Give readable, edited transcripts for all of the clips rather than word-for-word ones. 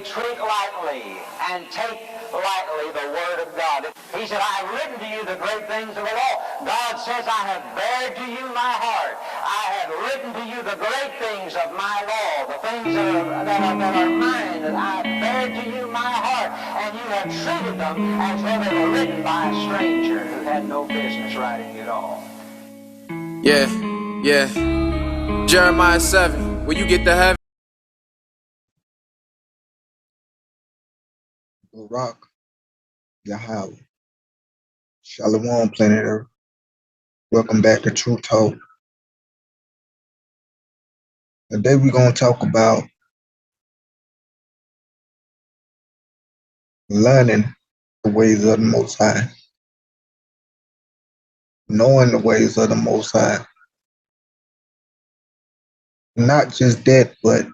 treat lightly and take lightly the Word of God. He said, I have written to you the great things of the law. God says, I have bared to you my heart. I have written to you the great things of my law, the things that are mine, that I have bared to you my heart, and you have treated them as though they were written by a stranger who had no business writing at all. Yeah. Jeremiah 7, when you get to heaven. Rock, Yahweh. Shalom, planet Earth. Welcome back to TRU-TALK. Today we're going to talk about learning the ways of the Most High. Knowing the ways of the Most High. Not just that, but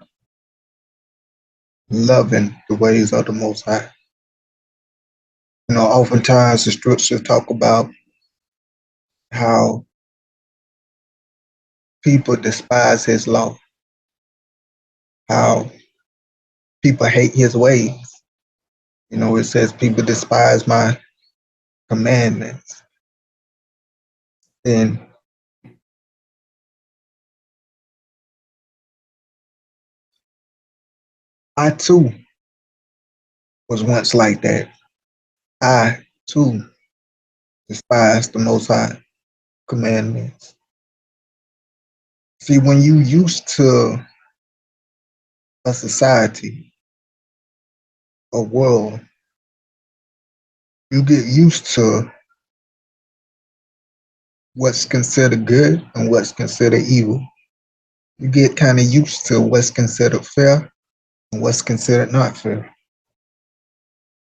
loving the ways of the Most High. You know, oftentimes the scriptures talk about how people despise his law, how people hate his ways. You know, it says people despise my commandments. And I too was once like that. I too despised the Most High commandments. See, when you used to a society, a world, you get used to what's considered good and what's considered evil. You get kind of used to what's considered fair and what's considered not fair.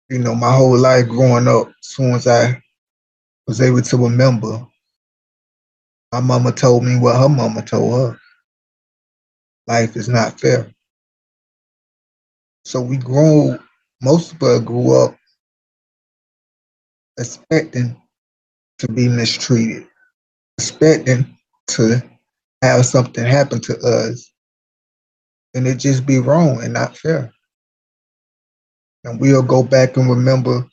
You know, my whole life growing up, as soon as I was able to remember, my mama told me what her mama told her. Life is not fair. So most of us grew up expecting to be mistreated, expecting to have something happen to us, and it just be wrong and not fair. And we'll go back and remember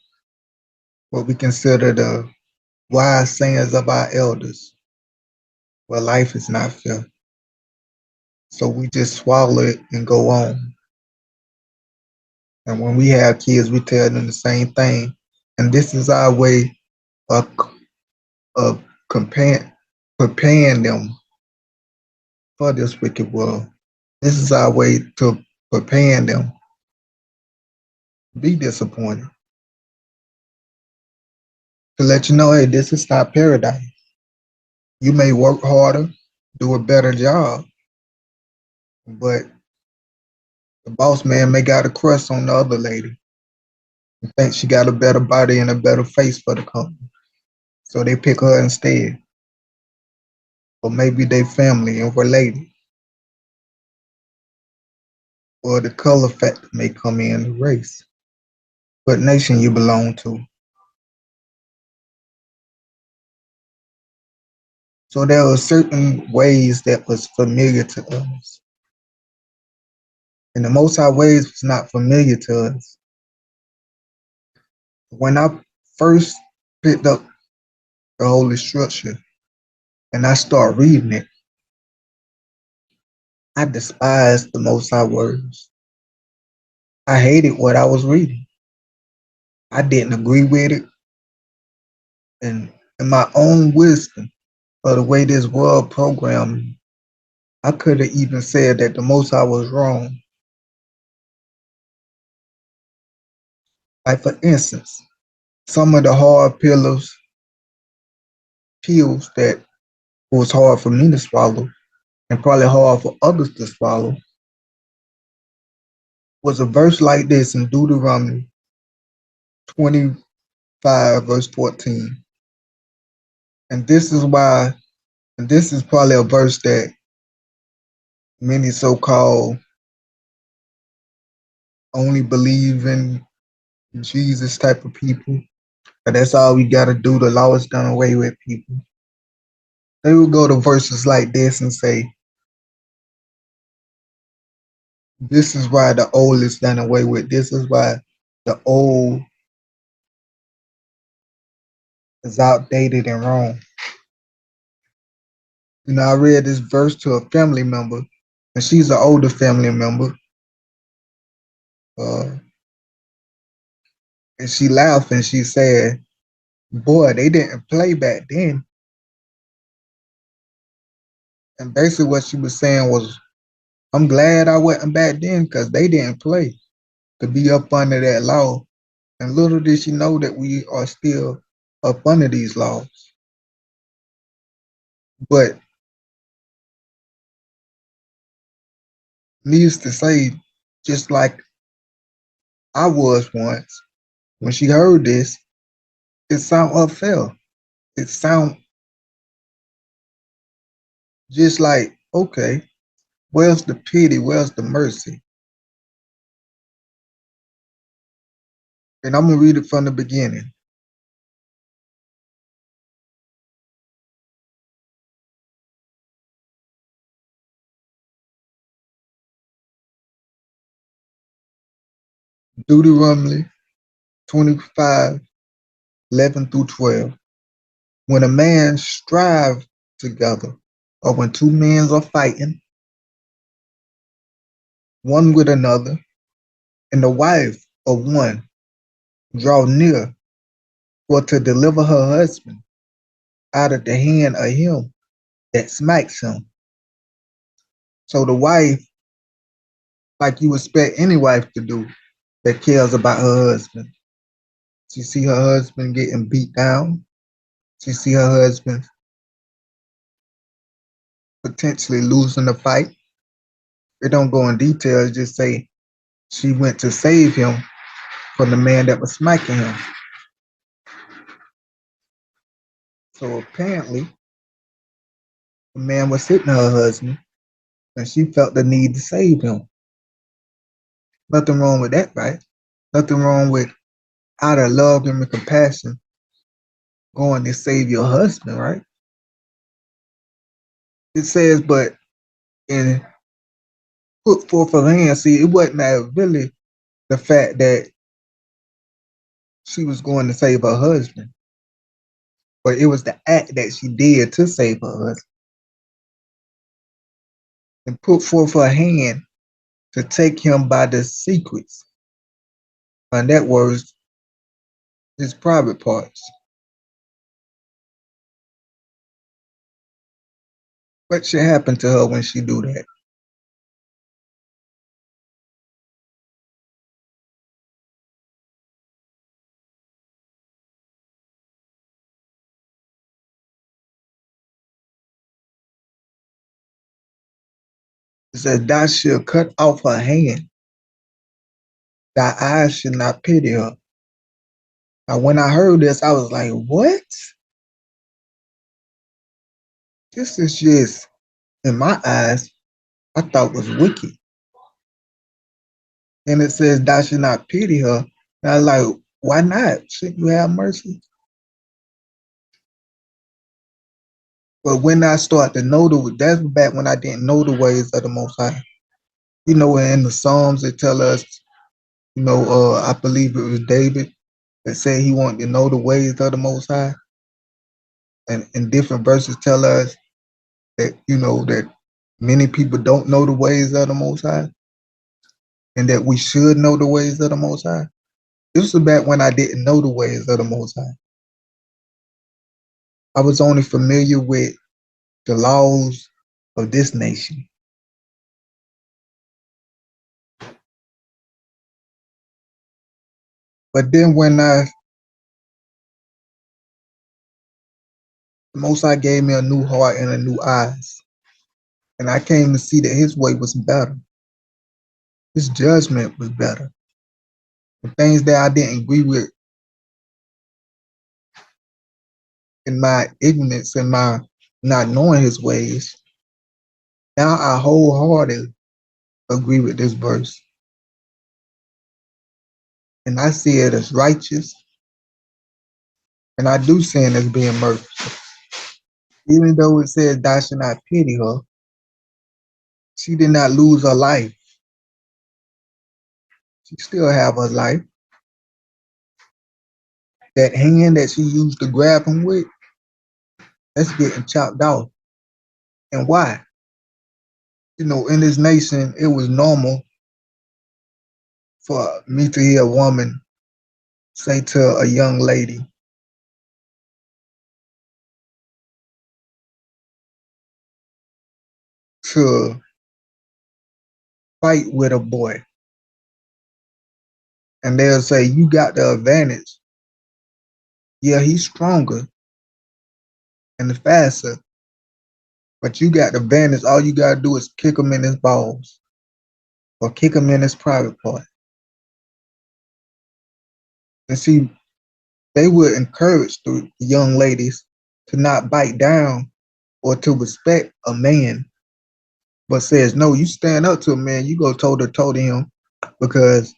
what we consider the wise sayings of our elders. Well, life is not fair. So we just swallow it and go on. And when we have kids, we tell them the same thing. And this is our way of preparing them for this wicked world. This is our way to preparing them to be disappointed. To let you know, hey, this is not paradise. You may work harder, do a better job, but the boss man may got a crush on the other lady and think she got a better body and a better face for the company. So they pick her instead. Or maybe they family and related. Or the color factor may come in, the race. What nation you belong to. So there were certain ways that was familiar to us. And the Most High ways was not familiar to us. When I first picked up the Holy Scripture and I started reading it, I despised the Most High words. I hated what I was reading. I didn't agree with it. And in my own wisdom of the way this world programmed me, I could have even said that the Most High was wrong. Like for instance, some of the hard pills that was hard for me to swallow and probably hard for others to swallow was a verse like this in Deuteronomy 25 verse 14. And this is probably a verse that many so-called only believe in Jesus type of people, but that's all we got to do. The law is done away with people. They will go to verses like this and say, This is why the old is done away with. This is why the old is outdated and wrong. You know, I read this verse to a family member, and she's an older family member. Uh, and she laughed and she said, "Boy, they didn't play back then." And basically, what she was saying was, "I'm glad I wasn't back then because they didn't play to be up under that law." And little did she know that we are still up under these laws. But needless to say, just like I was once, when she heard this, it sounded unfair. It sounded just like, okay, where's the pity? Where's the mercy? And I'm going to read it from the beginning. Deuteronomy 25:11-12. When a man strive together, or when two men are fighting, one with another, and the wife of one draw near for to deliver her husband out of the hand of him that smites him. So the wife, like you expect any wife to do, that cares about her husband. She see her husband getting beat down. She see her husband potentially losing the fight. It don't go in details, just say she went to save him from the man that was smacking him. So apparently, the man was hitting her husband, and she felt the need to save him. Nothing wrong with that, right? Nothing wrong with, out of love and compassion, going to save your husband, right? It says, but in put forth her hand, see, it wasn't really the fact that she was going to save her husband, but it was the act that she did to save her husband. And put forth her hand to take him by the secrets. And that was his private parts. What should happen to her when she do that? It says, thou shalt cut off her hand. Thy eyes should not pity her. Now, when I heard this, I was like, what? This is just, in my eyes, I thought was wicked. And it says, thou should not pity her. And I was like, why not? Shouldn't you have mercy? But when I start to know that's back when I didn't know the ways of the Most High. You know, in the Psalms, they tell us, I believe it was David that said he wanted to know the ways of the Most High. And in different verses tell us that, that many people don't know the ways of the Most High and that we should know the ways of the Most High. This was back when I didn't know the ways of the Most High. I was only familiar with the laws of this nation. But then when the Most High gave me a new heart and a new eyes, and I came to see that his way was better. His judgment was better. The things that I didn't agree with in my ignorance and my not knowing his ways, now I wholeheartedly agree with this verse. And I see it as righteous, and I do see it as being merciful. Even though it says thou shalt not pity her, she did not lose her life. She still have her life. That hand that she used to grab him with, that's getting chopped off. And why? In this nation, it was normal for me to hear a woman say to a young lady, to fight with a boy. And they'll say, you got the advantage. Yeah, he's stronger and faster, but you got the advantage. All you got to do is kick him in his balls or kick him in his private part. And see, they would encourage the young ladies to not bite down or to respect a man, but says, no, you stand up to a man, you go toe to toe to him because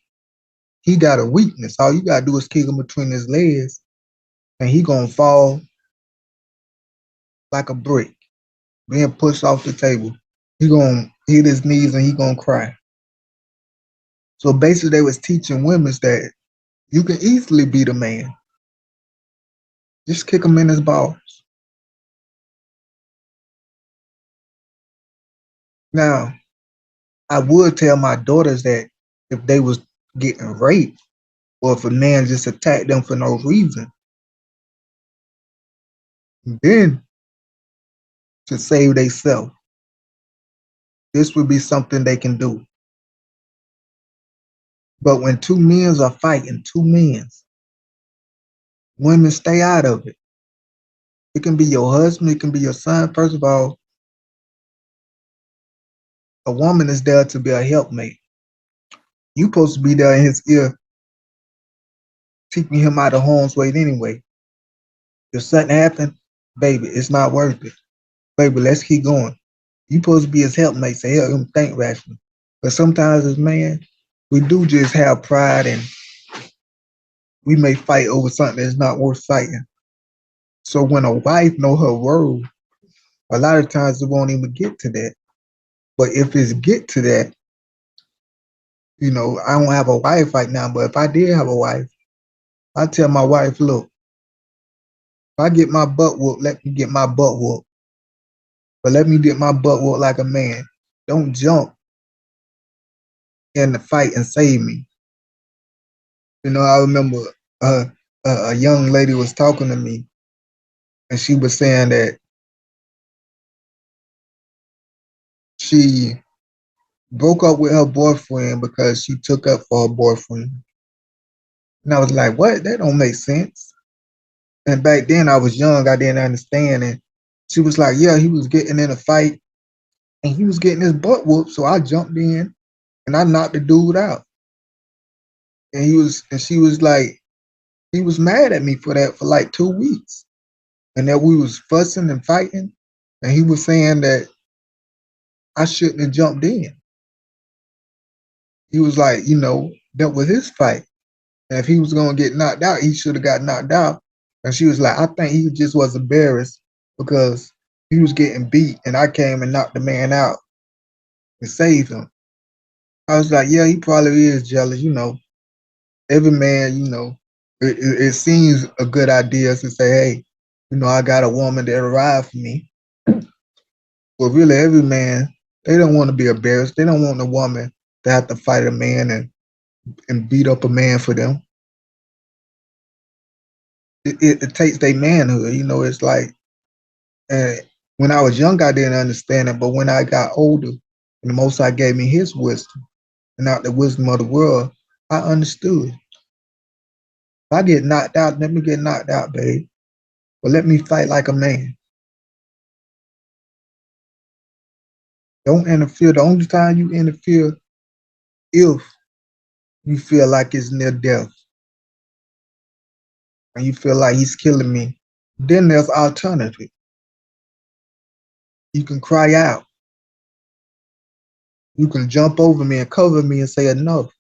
he got a weakness. All you got to do is kick him between his legs and he going to fall like a brick, being pushed off the table. He going to hit his knees and he going to cry. So basically they was teaching women that you can easily beat a man. Just kick him in his balls. Now, I would tell my daughters that if they was getting raped or if a man just attacked them for no reason, then to save themselves, this would be something they can do. But when two men are fighting, two men, women stay out of it. It can be your husband, it can be your son. First of all, a woman is there to be a helpmate. You supposed to be there in his ear, keeping him out of harm's way anyway. If something happened, baby, it's not worth it. Baby, let's keep going. You supposed to be his helpmate, so help him think rationally. But sometimes as man, we do just have pride and we may fight over something that's not worth fighting. So when a wife know her role, a lot of times it won't even get to that. But if it's get to that, I don't have a wife right now, but if I did have a wife, I tell my wife, look, if I get my butt whooped, let me get my butt whooped. But let me get my butt whooped like a man. Don't jump in the fight and save me. I remember a young lady was talking to me, and she was saying that she broke up with her boyfriend because she took up for her boyfriend. And I was like, what? That don't make sense. And back then I was young, I didn't understand. And she was like, yeah, he was getting in a fight and he was getting his butt whooped. So I jumped in and I knocked the dude out. And she was like, he was mad at me for that for like 2 weeks. And that we was fussing and fighting. And he was saying that I shouldn't have jumped in. He was like, that was his fight. And if he was going to get knocked out, he should have got knocked out. And she was like, I think he just was embarrassed because he was getting beat and I came and knocked the man out and saved him. I was like, yeah, he probably is jealous. Every man, it seems a good idea to say, hey, I got a woman that'll ride for me. But really, every man, they don't want to be embarrassed. They don't want a woman to have to fight a man and beat up a man for them. It takes their manhood. It's like, when I was young, I didn't understand it. But when I got older, and the Most High gave me his wisdom and not the wisdom of the world, I understood. If I get knocked out, let me get knocked out, babe. But let me fight like a man. Don't interfere. The only time you interfere if you feel like it's near death and you feel like he's killing me. Then there's alternative. You can cry out. You can jump over me and cover me and say enough.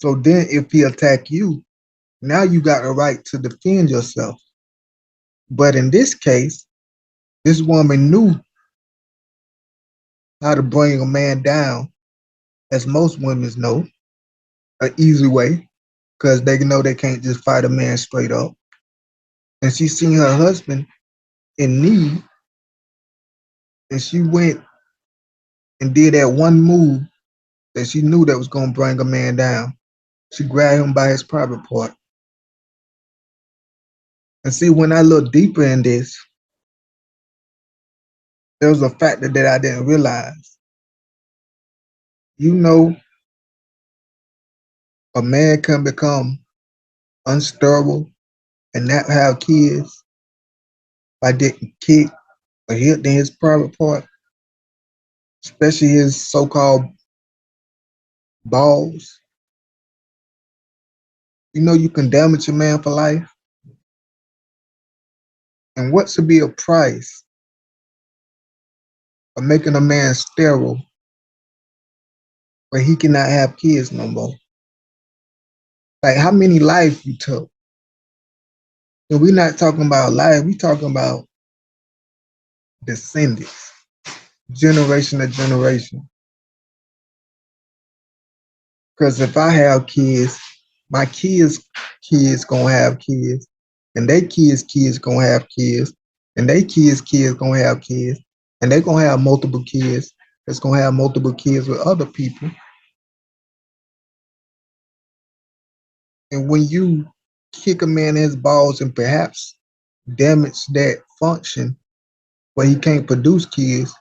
So then if he attack you, now you got a right to defend yourself. But in this case, this woman knew how to bring a man down as most women know, an easy way, because they know they can't just fight a man straight up. And she seen her husband in need, and she went and did that one move that she knew that was going to bring a man down. She grabbed him by his private part. And see, when I look deeper in this, there was a factor that I didn't realize. You know, a man can become unstable and not have kids by getting kicked or hit in his private part, especially his so-called balls. You know, you can damage a man for life. And what should be a price of making a man sterile where he cannot have kids no more? Like, how many lives you took? And we're not talking about life, we're talking about descendants, generation to generation. Because if I have kids, my kids gonna have kids, and they kids gonna have kids, and they kids gonna have kids, and they gonna have multiple kids that's gonna have multiple kids with other people. And when you kick a man in his balls and perhaps damage that function where he can't produce kids,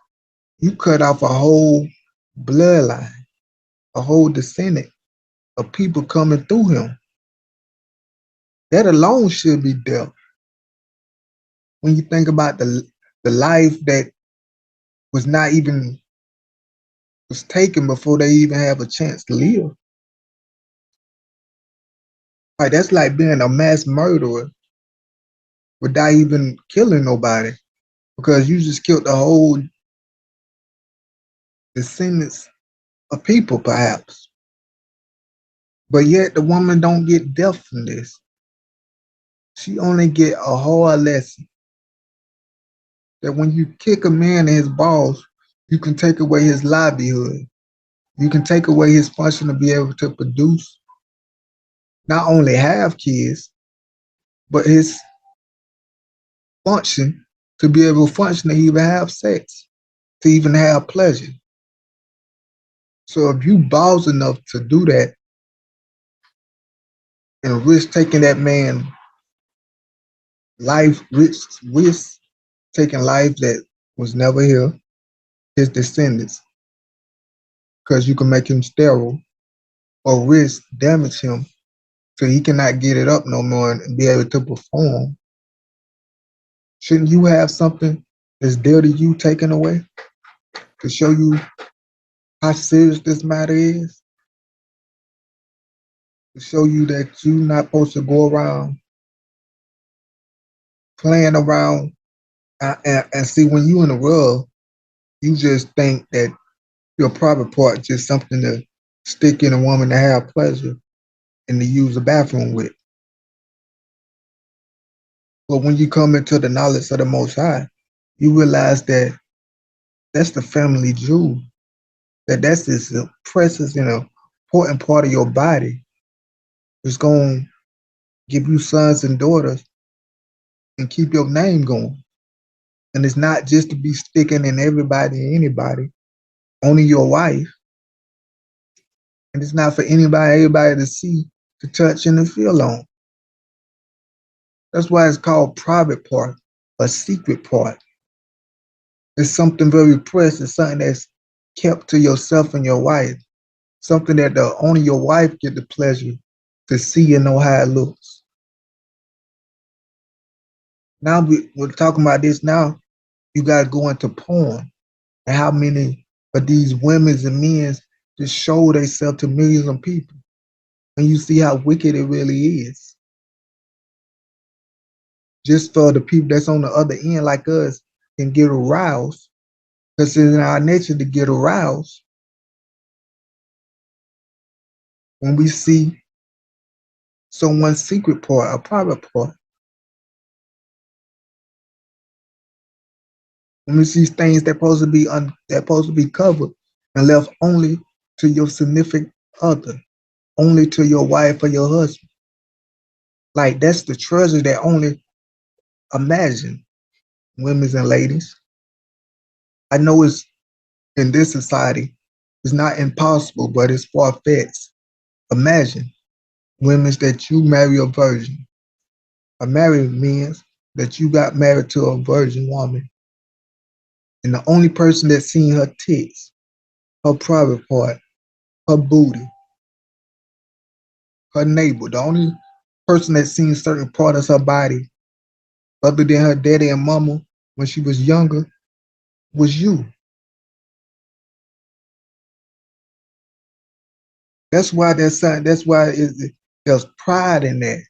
you cut off a whole bloodline, a whole descendant of people coming through him. That alone should be dealt. When you think about the life that was not even was taken before they even have a chance to live. Like, that's like being a mass murderer without even killing nobody, because you just killed the whole descendants of people, perhaps. But yet the woman don't get death from this. She only get a hard lesson that when you kick a man in his balls, you can take away his livelihood. You can take away his function to be able to produce, not only have kids, but his function to be able to function to even have sex, to even have pleasure. So if you balls enough to do that and risk taking that man life, risk taking life that was never here, his descendants, because you can make him sterile, or risk damage him so he cannot get it up no more and be able to perform. Shouldn't you have something that's dear to you taken away to show you how serious this matter is? To show you that you're not supposed to go around playing around and see, when you in the world, you just think that your private part is just something to stick in a woman to have pleasure and to use the bathroom with. But when you come into the knowledge of the Most High, you realize that that's the family jewel, that's this precious and important part of your body. It's going to give you sons and daughters and keep your name going. And it's not just to be sticking in everybody and anybody, only your wife. And it's not for everybody to see, to touch, and to feel on. That's why it's called private part, a secret part. It's something very precious, something that's kept to yourself and your wife, something that only your wife get the pleasure to see and know how it looks. Now we're talking about this now. You got to go into porn and how many of these women and men just show themselves to millions of people. And you see how wicked it really is. Just for the people that's on the other end like us can get aroused, because it's in our nature to get aroused when we see someone's secret part, a private part. When we see things that supposed to be covered and left only to your significant other, only to your wife or your husband. Like that's the treasure that only imagine, women and ladies. I know it's in this society, it's not impossible, but it's far-fetched. Imagine women that you marry a virgin, or marry men that you got married to a virgin woman, and the only person that seen her tits, her private part, her booty, her neighbor, the only person that seen certain parts of her body, other than her daddy and mama when she was younger, was you. That's why that's something. That's why there's pride in that.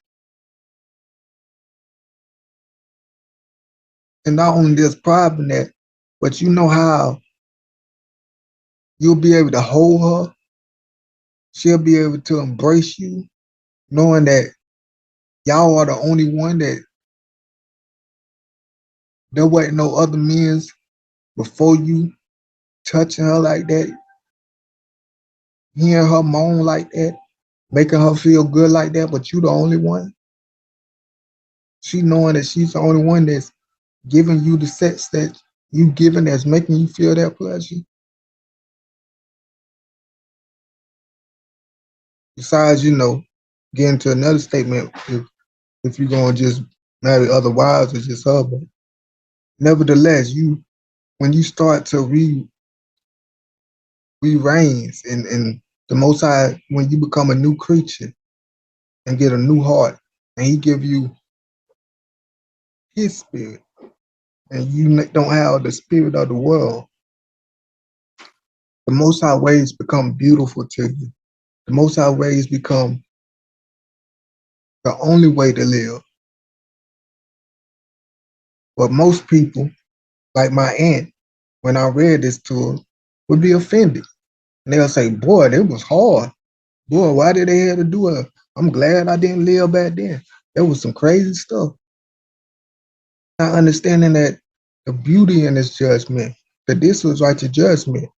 And not only there's pride in that, but you know how you'll be able to hold her. She'll be able to embrace you, knowing that y'all are the only one that there wasn't no other men before you touching her like that, hearing her moan like that, making her feel good like that, but you the only one. She knowing that she's the only one that's giving you the sex that you giving that's making you feel that pleasure. Besides, getting to another statement, if you're gonna just marry other wives or just her, but nevertheless, when you start to re-reigns and the Most High, when you become a new creature and get a new heart, and He give you His spirit, and you don't have the spirit of the world, the Most High ways become beautiful to you. The Most High ways become the only way to live. But most people, like my aunt, when I read this to her, would be offended. And they'll say, boy, it was hard. Boy, why did they have to do it? I'm glad I didn't live back then. There was some crazy stuff. Not understanding that the beauty in this judgment, that this was righteous judgment.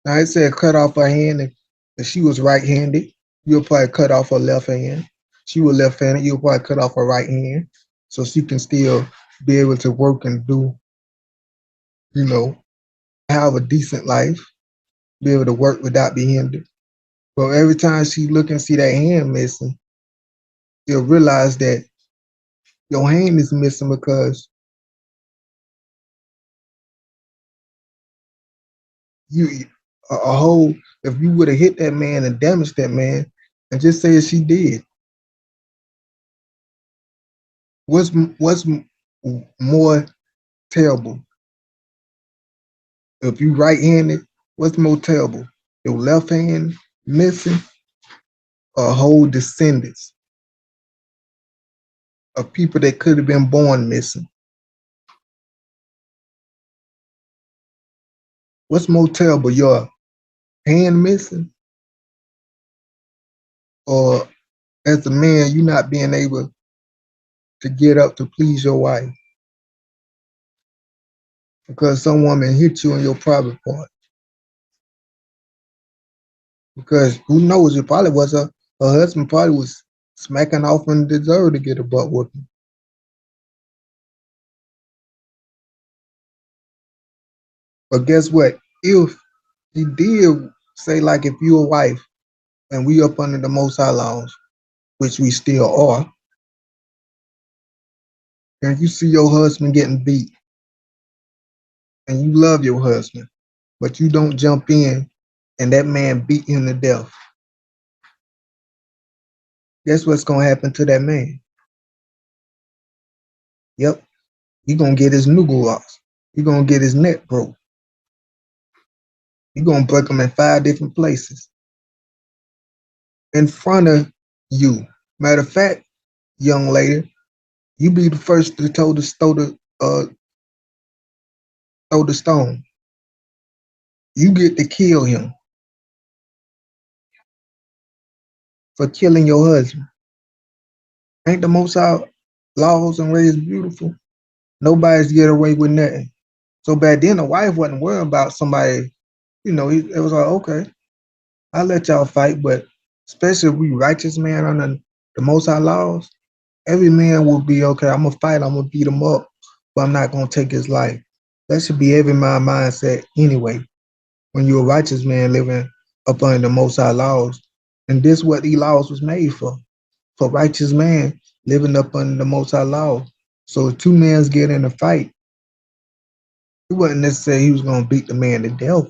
Now it said cut off her hand, and if she was right-handed, you'll probably cut off her left hand. She was left-handed, you'll probably cut off her right hand, so she can still be able to work and do, have a decent life, be able to work without being hindered. But every time she look and see that hand missing, you'll realize that your hand is missing because you a whole. If you would have hit that man and damaged that man, and just say she did, what's more terrible? If you right-handed, what's more terrible? Your left hand missing, or whole descendants of people that could have been born missing? What's more terrible, your hand missing, or as a man, you not being able to get up to please your wife because some woman hit you in your private part? Because who knows, it probably was her husband probably was smacking off and deserved to get a butt whooping. But guess what? If he did say, like, if you a wife and we up under the Most High laws, which we still are, and you see your husband getting beat and you love your husband, but you don't jump in and that man beat him to death, guess what's going to happen to that man? Yep, he going to get his noodle lost. He going to get his neck broke. He going to break him in 5 different places in front of you. Matter of fact, young lady, you be the first to throw the stone. You get to kill him for killing your husband. Ain't the Most High laws and ways beautiful? Nobody's get away with nothing. So back then, the wife wasn't worried about somebody It was like, okay, I'll let y'all fight, but especially if we righteous man under the Most High laws, every man will be okay. I'm gonna fight. I'm gonna beat him up, but I'm not gonna take his life. That should be every man mindset anyway. When you're a righteous man living up under the Most High laws, and this what these laws was made for righteous man living up under the Most High law. So if two men get in a fight, it wasn't necessarily he was gonna beat the man to death.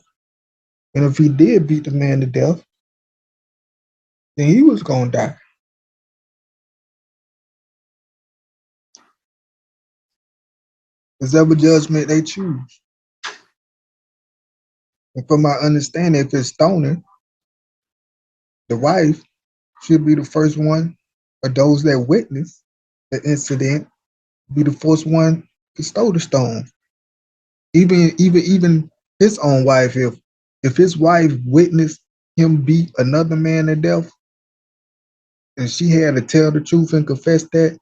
And if he did beat the man to death, then he was gonna die. It's every judgment they choose. And from my understanding, if it's stoning, the wife should be the first one, or those that witness the incident be the first one to stow the stone. Even his own wife, if his wife witnessed him beat another man to death, and she had to tell the truth and confess that,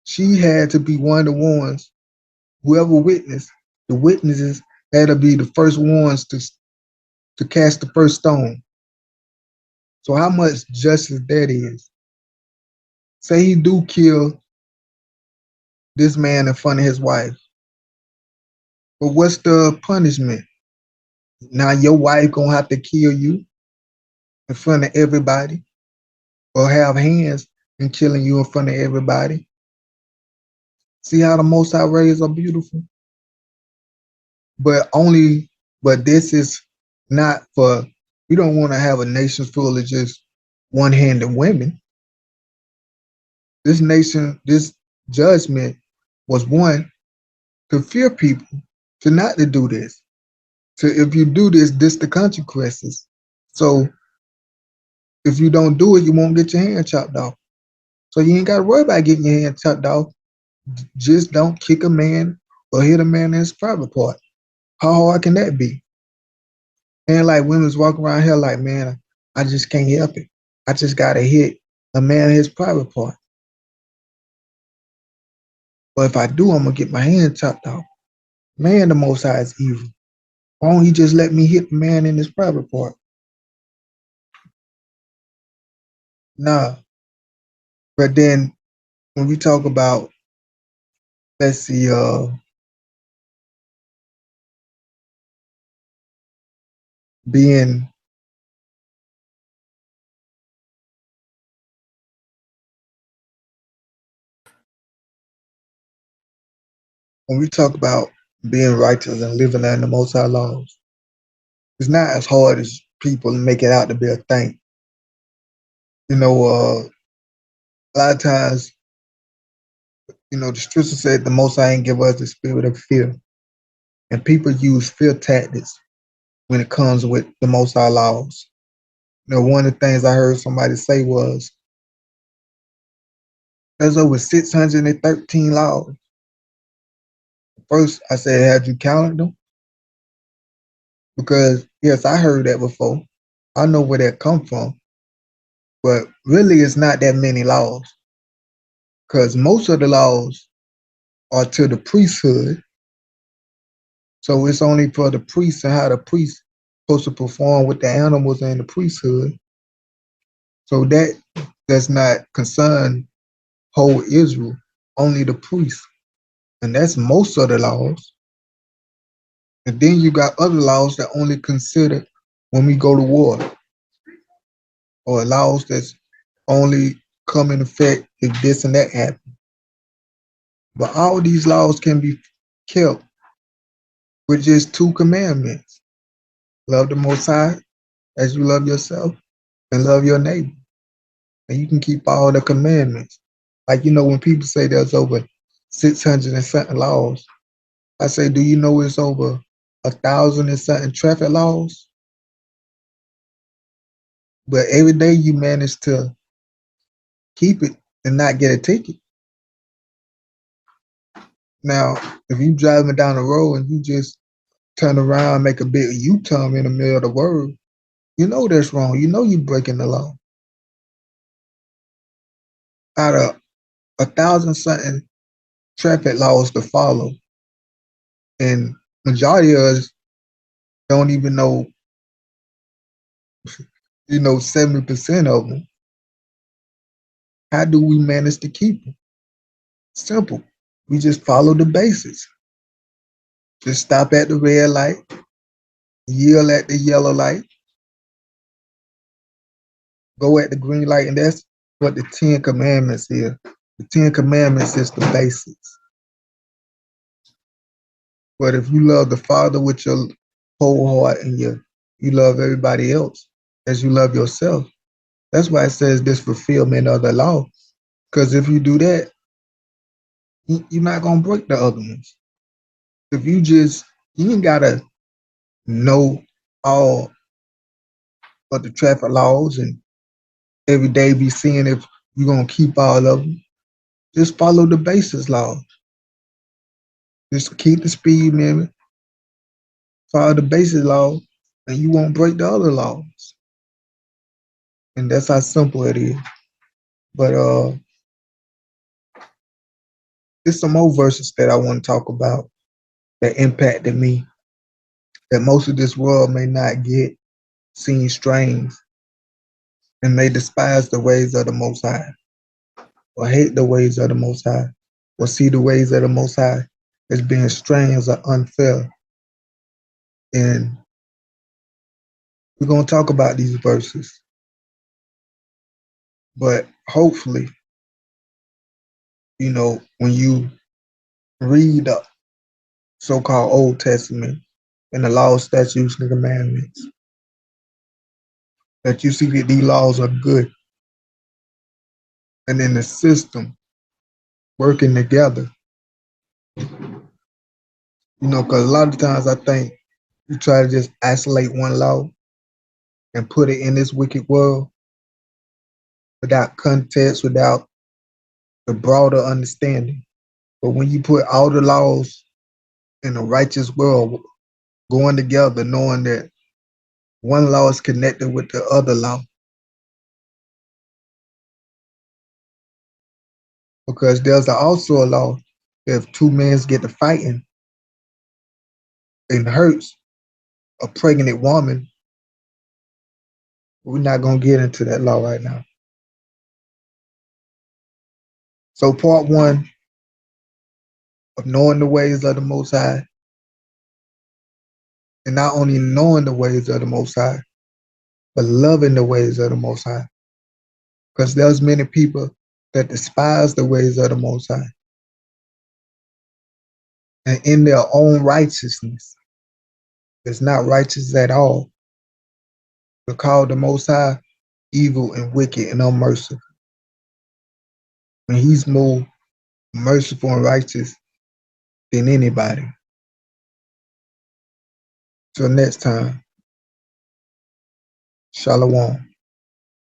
she had to be one of the ones. Whoever witnessed, the witnesses had to be the first ones to cast the first stone. So how much justice that is? Say he do kill this man in front of his wife, but what's the punishment? Now your wife gonna have to kill you in front of everybody, or have hands in killing you in front of everybody. See how the Most High ways are beautiful? But this is not for, we don't want to have a nation full of just one-handed women. This judgment was one to fear people, to not to do this. So if you do this the consequences. So if you don't do it, you won't get your hand chopped off. So you ain't got to worry about getting your hand chopped off. Just don't kick a man or hit a man in his private part. How hard can that be? And like women's walking around here like, man, I just can't help it. I just gotta hit a man in his private part. But if I do, I'm gonna get my hand chopped off. Man, the Most High is evil. Why don't he just let me hit the man in his private part? Nah. But then when we talk about, let's see, being when we talk about being righteous and living under the Most High laws, it's not as hard as people make it out to be a thing. A lot of times, the scripture said the Most High ain't give us the spirit of fear. And people use fear tactics when it comes with the Most High laws. One of the things I heard somebody say was, there's over 613 laws. First, I said, have you counted them? Because, yes, I heard that before. I know where that come from. But really, it's not that many laws. Because most of the laws are to the priesthood. So it's only for the priests and how the priests supposed to perform with the animals in the priesthood. So that does not concern whole Israel, only the priests. And that's most of the laws. And then you got other laws that only consider when we go to war, or laws that's only come in effect if this and that happens. But all these laws can be kept with just two commandments. Love the Most High as you love yourself, and love your neighbor. And you can keep all the commandments. Like, when people say there's over 600 and something laws, I say, do you know it's over 1,000 and something traffic laws? But every day you manage to keep it and not get a ticket. Now, if you driving down the road and you just turn around, make a big U-turn in the middle of the road, you know that's wrong. You know you're breaking the law. Out of 1,000 something traffic laws to follow, and majority of us don't even know 70% of them. How do we manage to keep them? Simple. We just follow the basics. Just stop at the red light, yield at the yellow light, go at the green light, and that's what the 10 Commandments is. The 10 Commandments is the basics. But if you love the Father with your whole heart and you love everybody else as you love yourself, that's why it says this fulfillment of the law. Because if you do that, you're not going to break the other ones. If you ain't got to know all of the traffic laws and every day be seeing if you're going to keep all of them. Just follow the basis laws. Just keep the speed limit, follow the basic law, and you won't break the other laws. And that's how simple it is. But there's some more verses that I want to talk about that impacted me, that most of this world may not get, seem strange, and may despise the ways of the Most High, or hate the ways of the Most High, or see the ways of the Most High as being strange or unfair. And we're going to talk about these verses. But hopefully, when you read the so-called Old Testament and the laws, statutes, and commandments, that you see that these laws are good. And in the system, working together. Because a lot of times I think you try to just isolate one law and put it in this wicked world without context, without the broader understanding. But when you put all the laws in a righteous world going together, knowing that one law is connected with the other law, because there's also a law, if two men get to fighting and hurts a pregnant woman, we're not going to get into that law right now. So part one of knowing the ways of the Most High, and not only knowing the ways of the Most High, but loving the ways of the Most High. Because there's many people that despise the ways of the Most High. And in their own righteousness, it's not righteous at all to call the Most High evil and wicked and unmerciful, when He's more merciful and righteous than anybody. Till next time, Shalom.